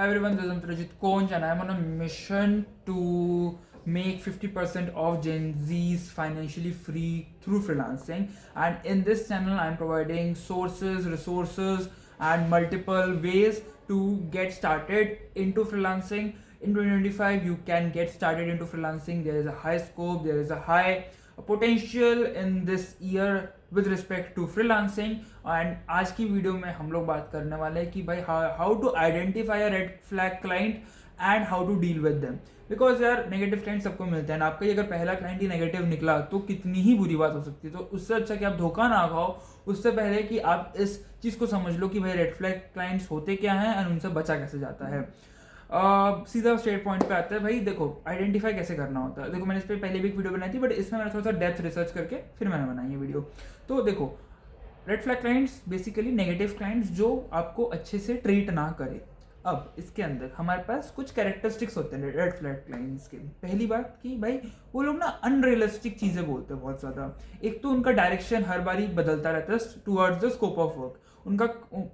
Hi everyone, this is Antrajit Konj and I'm on a mission to make 50% of Gen Zs financially free through freelancing. And in this channel, I'm providing sources, resources, and multiple ways to get started into freelancing. In 2025, you can get started into freelancing. There is a high scope, there is a high potential in this year with respect to freelancing. And आज की video में हम लोग बात करने वाले हैं कि भाई how to identify a red flag client and how to deal with them. Because यार नेगेटिव क्लाइंट सबको मिलते हैं. आपका अगर पहला क्लाइंट ही नेगेटिव निकला तो कितनी ही बुरी बात हो सकती है. तो उससे अच्छा कि आप धोखा ना खाओ, उससे पहले कि आप इस चीज़ को समझ लो कि भाई रेड फ्लैग क्लाइंट्स होते क्या हैं एंड उनसे बचा कैसे जाता है. सीधा स्ट्रेट पॉइंट पे आता है. भाई देखो, आइडेंटिफाई कैसे करना होता है. देखो, मैंने इस पर पहले भी एक वीडियो बनाई थी, बट इसमें मैंने थोड़ा सा डेप्थ रिसर्च करके फिर मैंने बनाई है वीडियो. तो देखो, red flag clients basically negative clients जो आपको अच्छे से ट्रीट ना करे. अब इसके अंदर हमारे पास कुछ कैरेक्टरिस्टिक्स होते हैं रेड फ्लैग क्लाइंट्स के. पहली बात कि भाई वो लोग ना अनरियलिस्टिक चीज़ें बोलते हैं बहुत ज़्यादा. एक तो उनका डायरेक्शन हर बारी बदलता रहता है towards the scope of work. उनका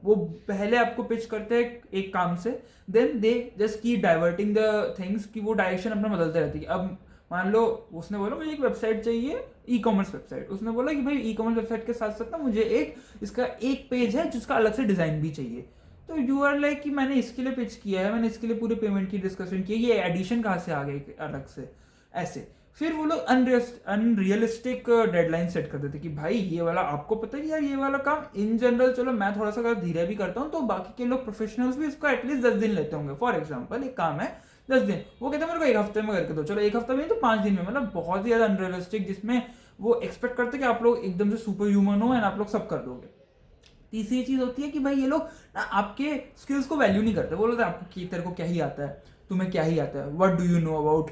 वो पहले आपको पिच करते हैं एक काम से, then they just keep diverting the things कि वो डायरेक्शन अपना बदलते रहती है. अब मान लो उसने बोला मुझे एक वेबसाइट चाहिए, ई कॉमर्स वेबसाइट. उसने बोला कि भाई ई कॉमर्स वेबसाइट के साथ साथ ना मुझे इसका एक पेज है जिसका अलग से डिजाइन भी चाहिए. तो यू आर लाइक कि मैंने इसके लिए पिच किया है, मैंने इसके लिए पूरे पेमेंट की डिस्कशन की है, ये एडिशन कहाँ से आ गई अलग से. ऐसे फिर वो लोग अनरियलिस्टिक डेडलाइन सेट कर देते कि भाई ये वाला आपको पता है यार, ये वाला काम इन जनरल चलो मैं थोड़ा सा धीरे भी करता हूँ तो बाकी के लोग प्रोफेशनल्स भी इसको एटलीस्ट 10 दिन लेते होंगे. फॉर एग्जाम्पल एक काम है 10 दिन, वो कहते हैं मेरे को एक हफ्ते में करके दो. चलो एक हफ्ते में तो 5 दिन में, मतलब बहुत ही ज्यादा अनरियलिस्टिक, जिसमें वो एक्सपेक्ट करते हैं कि आप लोग एकदम से सुपर ह्यूमन हो एंड आप लोग सब कर दोगे. तीसरी चीज होती है कि भाई ये लोग ना आपके स्किल्स को वैल्यू नहीं करते. बोलते आपको तेरे को क्या ही आता है, तुम्हें क्या ही आता है, what do you know about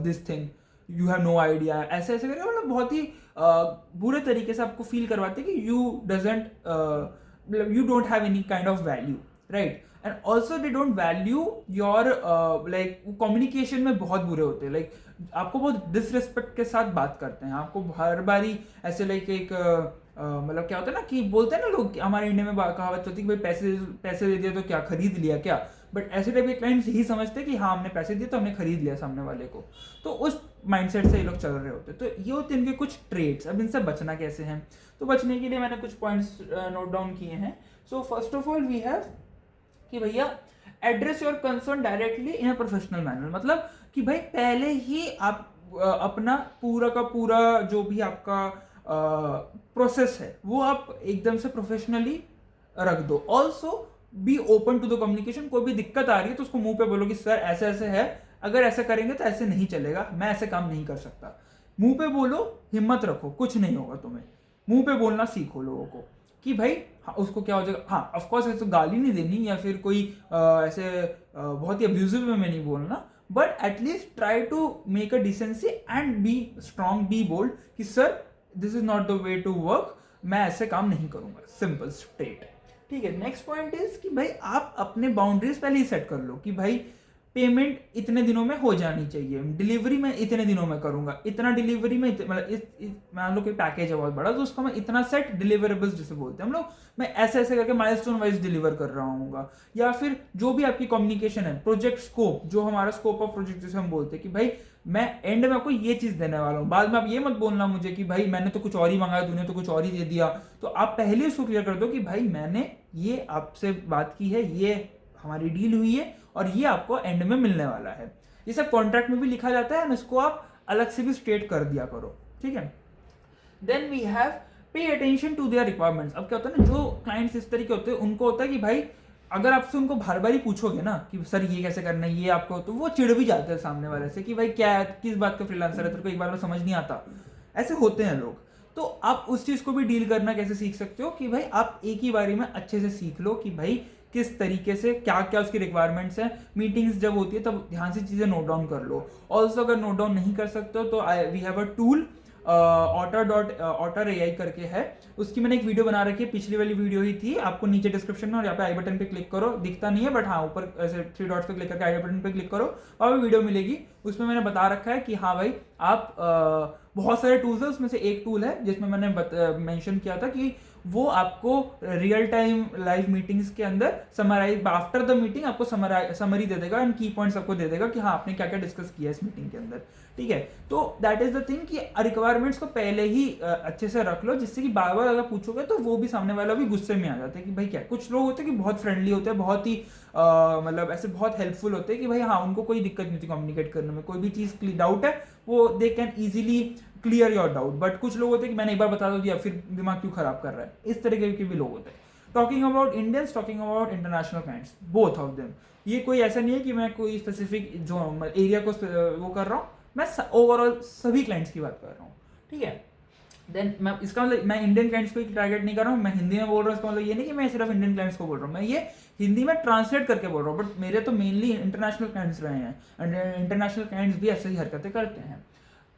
this thing, you have no idea. ऐसे ऐसे करके मतलब बहुत ही बुरे तरीके से आपको फील करवाते हैं कि you don't have any kind of value, right. And also they don't value your like communication में बहुत बुरे होते हैं. लाइक आपको बहुत डिसरिस्पेक्ट के साथ बात करते हैं. आपको हर बारी ऐसे लाइक एक मतलब क्या होता है ना कि बोलते हैं ना लोग, हमारे इंडिया में कहावत होती है कि भाई पैसे दे दिए तो क्या खरीद लिया क्या. बट ऐसे टाइप के क्लाइंट्स यही समझते हैं कि हाँ हमने पैसे दिए तो हमने खरीद लिया सामने वाले को. तो उस माइंडसेट से ये लोग चल रहे होते हैं. तो ये होते हैं इनके कुछ ट्रेड्स. अब इनसे बचना कैसे हैं, तो बचने के लिए मैंने कुछ पॉइंट्स नोट डाउन किए हैं. So first of all we have कि भैया address your concern directly in a professional manner. मतलब कि भाई पहले ही आप अपना पूरा का पूरा जो भी आपका प्रोसेस है वो आप एकदम से प्रोफेशनली रख दो. Also be open to the communication. कोई भी दिक्कत आ रही है तो उसको मुंह पे बोलो कि सर ऐसे ऐसे है, अगर ऐसे करेंगे तो ऐसे नहीं चलेगा, मैं ऐसे काम नहीं कर सकता. मुंह पे बोलो, हिम्मत रखो, कुछ नहीं होगा तुम्हें. मुंह पे बोलना सीखो लोगों को कि भाई हाँ उसको क्या हो जाएगा. हाँ ऑफकोर्स ऐसे गाली नहीं देनी या फिर कोई ऐसे बहुत ही अब्यूजिव में नहीं बोलना, but at least try to make a decency and be strong, be bold कि sir this is not the way to work, मैं ऐसे काम नहीं करूंगा. Simple straight. ठीक है. नेक्स्ट पॉइंट इज कि भाई आप अपने बाउंड्रीज पहले ही सेट कर लो कि भाई पेमेंट इतने दिनों में हो जानी चाहिए, डिलीवरी मैं इतने दिनों में करूंगा, इतना डिलीवरी में मतलब मान लो कि पैकेज है बहुत बड़ा तो उसका मैं इतना सेट डिलीवरेबल्स जिसे बोलते हैं हम लोग, मैं ऐसे ऐसे करके माइलस्टोन वाइज डिलीवर कर रहा हूँ. या फिर जो भी आपकी कम्युनिकेशन है, प्रोजेक्ट स्कोप, जो हमारा स्कोप ऑफ प्रोजेक्ट जिसे हम बोलते हैं कि भाई मैं एंड में आपको ये चीज देने वाला हूँ, बाद में आप ये मत बोलना मुझे कि भाई मैंने तो कुछ और ही मंगाया, तूने तो कुछ और ही दे दिया. तो आप पहले उसको क्लियर कर दो कि भाई मैंने ये आपसे बात की है, ये हमारी डील हुई है और ये आपको एंड में मिलने वाला है. ये सब कॉन्ट्रैक्ट में भी लिखा जाता है, इसको आप अलग से भी स्टेट कर दिया करो. ठीक है. Then we have pay attention to their requirements. अब क्या होता है ना, जो क्लाइंट्स इस तरीके होते हैं उनको होता है कि भाई अगर आपसे उनको बार बार ही पूछोगे ना कि सर ये कैसे करना है ये आपको, तो वो चिढ़ भी जाते हैं सामने वाले से कि भाई क्या है, किस बात का फ्रीलांसर है, तेरे को एक बार में समझ नहीं आता. ऐसे होते हैं लोग. तो आप उस चीज को भी डील करना कैसे सीख सकते हो कि भाई आप एक ही बारी में अच्छे से सीख लो कि भाई किस तरीके से क्या क्या उसकी रिक्वायरमेंट्स हैं. मीटिंग्स जब होती है तब ध्यान से चीजें नोट डाउन कर लो. ऑल्सो अगर नोट डाउन नहीं कर सकते हो तो we have a tool Otter AI करके है, उसकी मैंने एक वीडियो बना रखी है, पिछली वाली वीडियो ही थी. आपको नीचे डिस्क्रिप्शन में और यहाँ पे आई बटन पे क्लिक करो, दिखता नहीं है बट हाँ ऊपर ऐसे 3 डॉट्स पे क्लिक करके आई बटन पे क्लिक करो, वहाँ पे वीडियो मिलेगी. उसमें मैंने बता रखा है कि हाँ भाई आप बहुत सारे टूल्स है, उसमें से एक टूल है जिसमें मैंने मेंशन किया था कि वो आपको रियल टाइम लाइव मीटिंग्स के अंदर समराइज आफ्टर द मीटिंग आपको समरी दे देगा एंड की पॉइंट्स आपको दे देगा कि हाँ आपने क्या क्या डिस्कस किया इस मीटिंग के अंदर, ठीक है। तो दैट इज द थिंग कि रिक्वायरमेंट्स को पहले ही अच्छे से रख लो, जिससे कि बार बार अगर पूछोगे तो वो भी सामने वाला भी गुस्से में आ जाता है कि भाई क्या। कुछ लोग होते हैं कि बहुत फ्रेंडली होते हैं, बहुत ही मतलब ऐसे बहुत हेल्पफुल होते हैं कि भाई हाँ उनको कोई दिक्कत नहीं होती कम्युनिकेट करने में, कोई भी चीज़ डाउट है वो they can easily clear your doubt. But कुछ लोग होते हैं कि मैंने एक बार बता दिया फिर दिमाग क्यों खराब कर रहा है, इस तरीके के भी लोग होते हैं। Talking about Indians, talking about international clients, both of them. ये कोई ऐसा नहीं है कि मैं कोई स्पेसिफिक जो एरिया को वो कर रहा हूँ, मैं ओवरऑल सभी क्लाइंट्स की बात कर रहा हूँ, ठीक है। देन मैं इसका मतलब मैं इंडियन क्लाइंट्स को टारगेट नहीं कर रहा हूँ, मैं हिंदी में बोल रहा हूँ, इसका मतलब ये नहीं कि मैं सिर्फ इंडियन क्लाइंट्स को बोल रहा हूँ, मैं ये हिंदी में ट्रांसलेट करके बोल रहा हूँ। बट मेरे तो मेनली इंटरनेशनल क्लाइंट्स रहे हैं एंड इंटरनेशनल क्लाइंट्स भी ऐसे ही हरकतें करते हैं।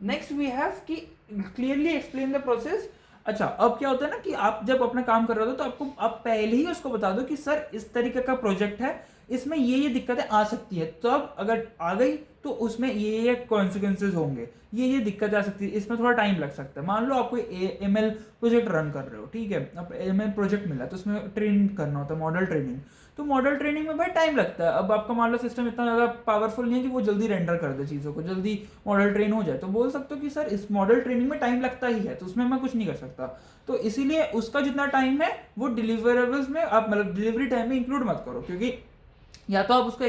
नेक्स्ट वी हैव कि क्लियरली एक्सप्लेन द प्रोसेस। अच्छा, अब क्या होता है ना कि आप जब अपना काम कर रहे हो तो आपको आप पहले ही उसको बता दो कि सर इस तरीके का प्रोजेक्ट है, इसमें ये दिक्कतें आ सकती है, तो अब अगर आ गई तो उसमें ये कॉन्सिक्वेंसेज होंगे, ये दिक्कतें आ सकती है, इसमें थोड़ा टाइम लग सकता है। मान लो आपको एमएल प्रोजेक्ट रन कर रहे हो, ठीक है, अब एमएल प्रोजेक्ट मिला तो उसमें ट्रेन करना होता है, मॉडल ट्रेनिंग। तो मॉडल ट्रेनिंग में भाई टाइम लगता है। अब आपका मान लो सिस्टम इतना ज़्यादा पावरफुल नहीं है कि वो जल्दी रेंडर कर दे चीज़ों को, जल्दी मॉडल ट्रेन हो जाए, तो बोल सकते हो कि सर इस मॉडल ट्रेनिंग में टाइम लगता ही है, तो उसमें मैं कुछ नहीं कर सकता। तो इसीलिए उसका जितना टाइम है वो डिलीवरेबल्स में आप मतलब डिलीवरी टाइम में इंक्लूड मत करो, क्योंकि या तो आप उसको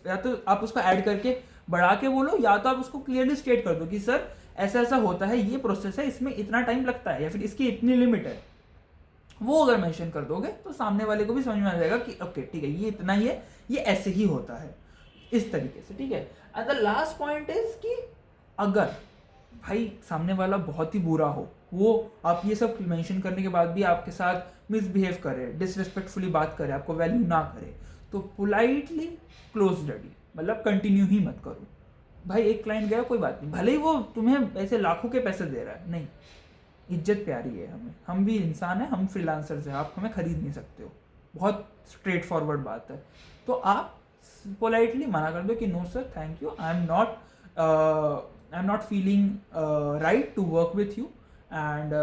या तो आप उसको ऐड करके बढ़ा के बोलो, या तो आप उसको क्लियरली स्टेट कर दो कि सर ऐसा ऐसा होता है, ये प्रोसेस है, इसमें इतना टाइम लगता है, या फिर इसकी इतनी लिमिट है। वो अगर मेंशन कर दोगे तो सामने वाले को भी समझ में आ जाएगा कि ओके ठीक है, ये इतना ही है, ये ऐसे ही होता है, इस तरीके से, ठीक है। And the last point is कि अगर भाई सामने वाला बहुत ही बुरा हो, वो आप ये सब मेंशन करने के बाद भी आपके साथ मिसबिहेव करे, डिसरिस्पेक्टफुली बात करे, आपको वैल्यू ना करे, तो पोलाइटली क्लोज द डील, मतलब कंटिन्यू ही मत करो। भाई एक क्लाइंट गया कोई बात नहीं, भले ही वो तुम्हें ऐसे लाखों के पैसे दे रहा है, नहीं, इज्जत प्यारी है हमें, हम भी इंसान हैं, हम फ्रीलांसर्स हैं, आप हमें खरीद नहीं सकते हो, बहुत स्ट्रेट फॉरवर्ड बात है। तो आप पोलाइटली मना कर दो कि no sir thank you, I am not feeling right to work with you and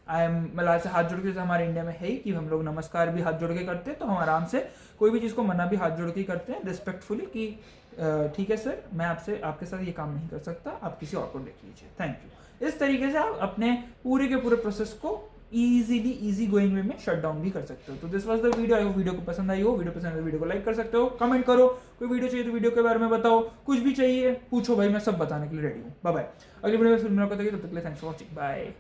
I am, मतलब ऐसे हाथ जोड़ के, जैसे हमारे इंडिया में है ही कि हम लोग नमस्कार भी हाथ जोड़ के करते हैं, तो हम आराम से कोई भी चीज़ को मना भी हाथ जोड़ के करते हैं रिस्पेक्टफुली कि ठीक है सर, मैं आपके साथ ये काम नहीं कर सकता, आप किसी और को देख लीजिए, थैंक यू। इस तरीके से आप अपने पूरे के पूरे प्रोसेस को इजी गोइंग वे में शट डाउन भी कर सकते हो। तो this was the video, I hope video को पसंद आई हो। वीडियो पसंद आई वीडियो को लाइक कर सकते हो, कमेंट करो, कोई वीडियो चाहिए तो वीडियो के बारे में बताओ, कुछ भी चाहिए पूछो भाई, मैं सब बताने के लिए रेडी हूँ। बाय बाय, अगली वीडियो में फिर मुलाकात होगी, तब तक के लिए थैंक्स फॉर वॉचिंग, बाय।